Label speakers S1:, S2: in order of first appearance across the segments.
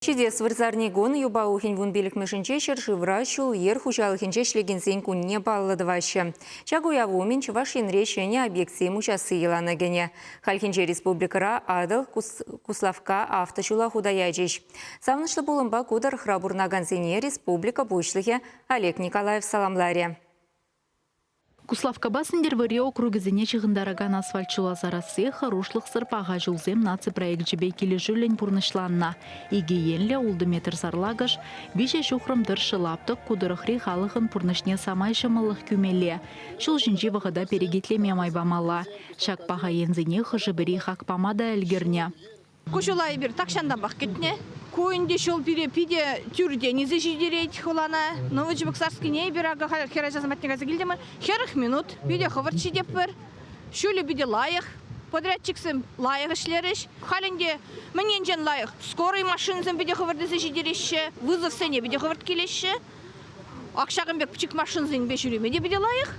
S1: Чидес вырзарнигон юба ухин вун билик мешенче шыршывра шул ер хучалыхинче шлегенсен кунне балладываще. Чагу явумин чывашин решение объекции мучасы елана гене. Халхинче республикара адыл Куславка автошула худаяжиш. Савнышлы булымба кудар храбурнагансене республика бушлыхе Олег Николаев саламларе.
S2: Куславка басындер варе округізіне чығындараган асфальтчула зарасы харушлық сырпаға жылзем наци проект жібей келі жүлін пұрнышланна. Иге енлі улды метр зарлагаш, беше шухрымдыр шылаптық кудырықри халықын пұрнышне самай шымылық күмелі. Шыл жінжі вғыда перегетлеме майбамала. Шакпаға ензіне хыжыбірі хақпамада әлгірне.
S3: Кушулай бір такшандан бақ кетіне. Көйінде шол пиде түрде незе жидерейт холана. Новочебоксарский не бирага хера жазаматнега загилдемір. Херых минут пиде ховарчи деп бір. Шулі пиде лайық. Подрядчиксым лайық ішлеріш. Халінде міненжен лайық. Скорый машинзым пиде ховардызы жидереші. Вызов сене пиде ховард келеші. Ақшағын бек пчик машинзын бешуреме де пиде лайық.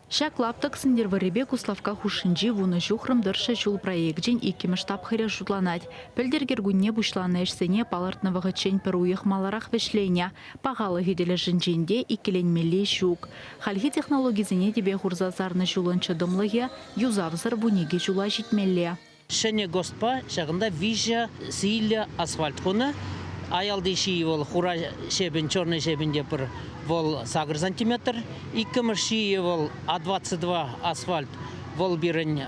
S2: Шак лаптық сындер варебе Куславка хушинжи вуны жухрымдыршы жул проектжен икемі штаб хыря жутланать. Пілдергер гүнне бұшланы әшсене палартнывығы чен пір уйық маларақ вешленя. Пағалы хеделі жінженде икеленмелі шук. Халхи технологизіне тебе хурзазарны жулынчы дымлығы юзавзыр бұнеге жула житмелі.
S4: Шене госпа шағында вижа силі асфальт құны. Аялды ши ол хура шебін, черный шебінде бір вол сагыр сантиметр. Иккімір ши ол А22 асфальт вол бірін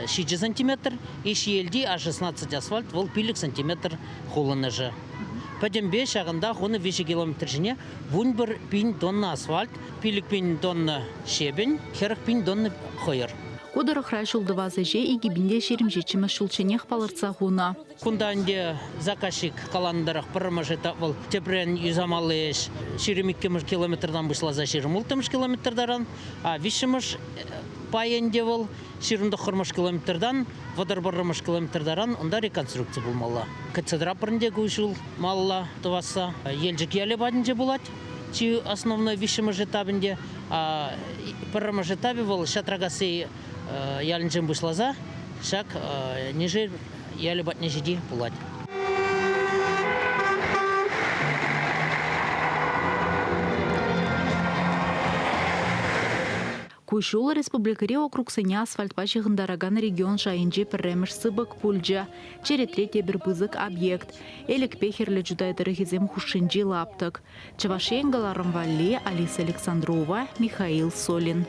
S4: 6 сантиметр. И шиелді А16 асфальт вол 5 сантиметр хулыны жы. Пәдембе шағында құны 5 километр жіне вун бір 5 тонна асфальт, 5 тонна шебін, 40 тонна қойыр.
S2: Кудырық райшылды вазыже игибінде шерімжечімі шулченех палырца хуна.
S4: Кунданде заказчик каландарах пырмажета был тепрен юзамалыш 22 километрдан бышла за 20 километрдан, а вишимыш паенде был 20 километрдан, водорбарымыш километрдан, онда реконструкция булмалла. Кацедра пырнде гушул малла туваса, елжик яле бадынже булат. Чи основной вишимыш этабінде, а пырмаж этабе был шатрагасы ялынжын бұшлаза, шак неже ялы бат нежеде бұлады.
S2: Куйшулы республикаре округсыне асфальтпа шығындараган регион жайынжы пірреміш сыбық пульджа. Черетрете бір бызық объект. Элік пехерлі жүдайдыры хезем хушинжи лаптық. Чавашен Галарым Валли, Алиса Александрова, Михаил Солин.